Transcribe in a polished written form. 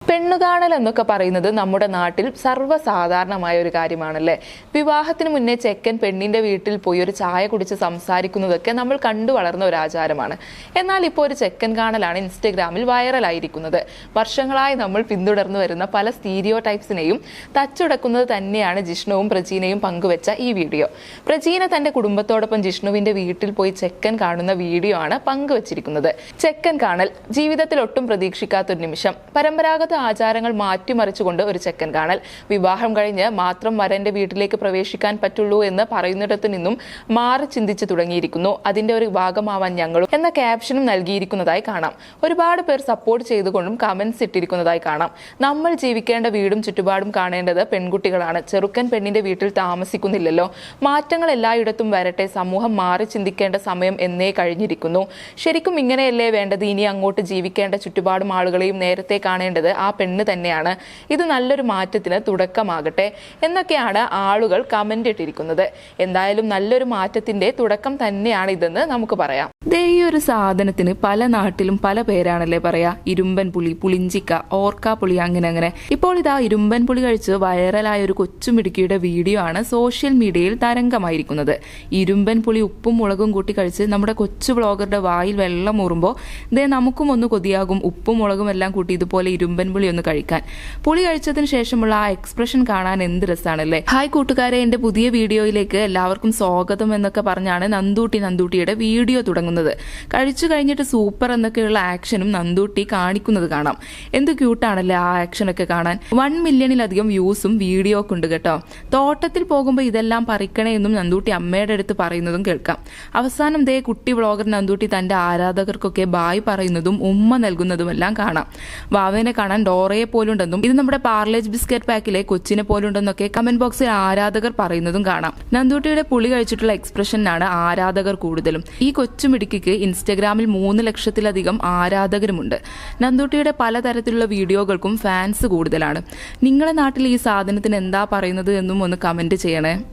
പെണ്ണുകാണൽ എന്നൊക്കെ പറയുന്നത് നമ്മുടെ നാട്ടിൽ സർവ്വസാധാരണമായ ഒരു കാര്യമാണല്ലേ. വിവാഹത്തിന് മുന്നേ ചെക്കൻ പെണ്ണിന്റെ വീട്ടിൽ പോയി ഒരു ചായ കുടിച്ച് സംസാരിക്കുന്നതൊക്കെ നമ്മൾ കണ്ടു വളർന്ന ഒരു ആചാരമാണ്. എന്നാൽ ഇപ്പോൾ ഒരു ചെക്കൻ കാണലാണ് ഇൻസ്റ്റഗ്രാമിൽ വൈറലായിരിക്കുന്നത്. വർഷങ്ങളായി നമ്മൾ പിന്തുടർന്നു വരുന്ന പല സ്റ്റീരിയോ ടൈപ്സിനെയും തച്ചുടക്കുന്നത് തന്നെയാണ് ജിഷ്ണുവും പ്രജീനയും പങ്കുവെച്ച ഈ വീഡിയോ. പ്രജീന തന്റെ കുടുംബത്തോടൊപ്പം ജിഷ്ണുവിന്റെ വീട്ടിൽ പോയി ചെക്കൻ കാണുന്ന വീഡിയോ ആണ് പങ്കുവച്ചിരിക്കുന്നത്. ചെക്കൻ കാണൽ ജീവിതത്തിൽ ഒട്ടും പ്രതീക്ഷിക്കാത്തൊരു നിമിഷം. പരമ്പരാഗത ആചാരങ്ങൾ മാറ്റിമറിച്ചുകൊണ്ട് ഒരു ചെക്കൻ കാണൽ. വിവാഹം കഴിഞ്ഞ് മാത്രം വരന്റെ വീട്ടിലേക്ക് പ്രവേശിക്കാൻ പറ്റുള്ളൂ എന്ന് പറയുന്നിടത്തു നിന്നും മാറി ചിന്തിച്ചു തുടങ്ങിയിരിക്കുന്നു. അതിന്റെ ഒരു ഭാഗമാവാൻ ഞങ്ങളും എന്ന ക്യാപ്ഷനും നൽകിയിരിക്കുന്നതായി കാണാം. ഒരുപാട് പേർ സപ്പോർട്ട് ചെയ്തുകൊണ്ടും കമന്റ്സ് ഇട്ടിരിക്കുന്നതായി കാണാം. നമ്മൾ ജീവിക്കേണ്ട വീടും ചുറ്റുപാടും കാണേണ്ടത് പെൺകുട്ടികളാണ്. ചെറുക്കൻ പെണ്ണിന്റെ വീട്ടിൽ താമസിക്കുന്നില്ലല്ലോ. മാറ്റങ്ങൾ എല്ലായിടത്തും വരട്ടെ. സമൂഹം മാറി ചിന്തിക്കേണ്ട സമയം എന്നേ കഴിഞ്ഞിരിക്കുന്നു. ശരിക്കും ഇങ്ങനെയല്ലേ വേണ്ടത്? ഇനി അങ്ങോട്ട് ജീവിക്കേണ്ട ചുറ്റുപാടും ആളുകളെയും നേരത്തെ കാണേണ്ടത് ആ പെണ്ണ് തന്നെയാണ്. ഇത് നല്ലൊരു മാറ്റത്തിന് തുടക്കമാകട്ടെ എന്നൊക്കെയാണ് ആളുകൾ കമന്റ് ഇട്ടിരിക്കുന്നത്. എന്തായാലും നല്ലൊരു മാറ്റത്തിന്റെ തുടക്കം തന്നെയാണ് ഇതെന്ന് നമുക്ക് പറയാം. ഈ ഒരു സാധനത്തിന് പല നാട്ടിലും പല പേരാണല്ലേ പറയാ. ഇരുമ്പൻ പുളി, പുളിഞ്ചിക്ക, ഓർക്ക പുളി, അങ്ങനെ. ഇപ്പോൾ ഇതാ ഇരുമ്പൻ പുളി കഴിച്ച് വൈറലായ ഒരു കൊച്ചുമിടുക്കിയുടെ വീഡിയോ ആണ് സോഷ്യൽ മീഡിയയിൽ തരംഗമായിരിക്കുന്നത്. ഇരുമ്പൻ പുളി ഉപ്പും മുളകും കൂട്ടി കഴിച്ച് നമ്മുടെ കൊച്ചു ബ്ലോഗറുടെ വായിൽ വെള്ളം ഊറുമ്പോൾ നമുക്കും ഒന്ന് കൊതിയാകും ഉപ്പും മുളകും എല്ലാം കൂട്ടി ഇതുപോലെ ഇരുമ്പൻ പുളി ഒന്ന് കഴിക്കാൻ. പുളി കഴിച്ചതിന് ശേഷമുള്ള ആ എക്സ്പ്രഷൻ കാണാൻ എന്ത് രസാണല്ലേ. ഹായ് കൂട്ടുകാരെ, എന്റെ പുതിയ വീഡിയോയിലേക്ക് എല്ലാവർക്കും സ്വാഗതം എന്നൊക്കെ പറഞ്ഞാണ് നന്ദൂട്ടിയുടെ വീഡിയോ തുടങ്ങുന്നത്. കഴിച്ചു കഴിഞ്ഞിട്ട് സൂപ്പർ എന്നൊക്കെയുള്ള ആക്ഷനും നന്ദൂട്ടി കാണിക്കുന്നത് കാണാം. എന്ത് ക്യൂട്ടാണല്ലേ ആ ആക്ഷനൊക്കെ കാണാൻ. 1 മില്യണിലധികം വ്യൂസും വീഡിയോ ഒക്കെ ഉണ്ട് കേട്ടോ. തോട്ടത്തിൽ പോകുമ്പോൾ ഇതെല്ലാം പറിക്കണേ എന്നും നന്ദൂട്ടി അമ്മയുടെ അടുത്ത് പറയുന്നതും കേൾക്കാം. അവസാനം കുട്ടി വ്ളോഗർ നന്ദൂട്ടി തന്റെ ആരാധകർക്കൊക്കെ ബായ് പറയുന്നതും ഉമ്മ നൽകുന്നതുമെല്ലാം കാണാം. വാവേനെ കാണാൻ ഡോറയെ പോലുണ്ടെന്നും ഇത് നമ്മുടെ പാർലേജ് ബിസ്ക്കറ്റ് പാക്കിലെ കൊച്ചിനെ പോലുണ്ടെന്നൊക്കെ കമന്റ് ബോക്സിൽ ആരാധകർ പറയുന്നതും കാണാം. നന്ദൂട്ടിയുടെ പുളി കഴിച്ചിട്ടുള്ള എക്സ്പ്രഷനാണ് ആരാധകർ കൂടുതലും. ഈ കൊച്ചുമിടുക്കിക്ക് ഇൻസ്റ്റഗ്രാമിൽ 3 ലക്ഷത്തിലധികം ആരാധകരുമുണ്ട്. നന്ദൂട്ടിയുടെ പലതരത്തിലുള്ള വീഡിയോകൾക്കും ഫാൻസ് കൂടുതലാണ്. നിങ്ങളുടെ നാട്ടിൽ ഈ സാധനത്തിന് എന്താ പറയുന്നത് എന്നും ഒന്ന് കമന്റ് ചെയ്യണേ.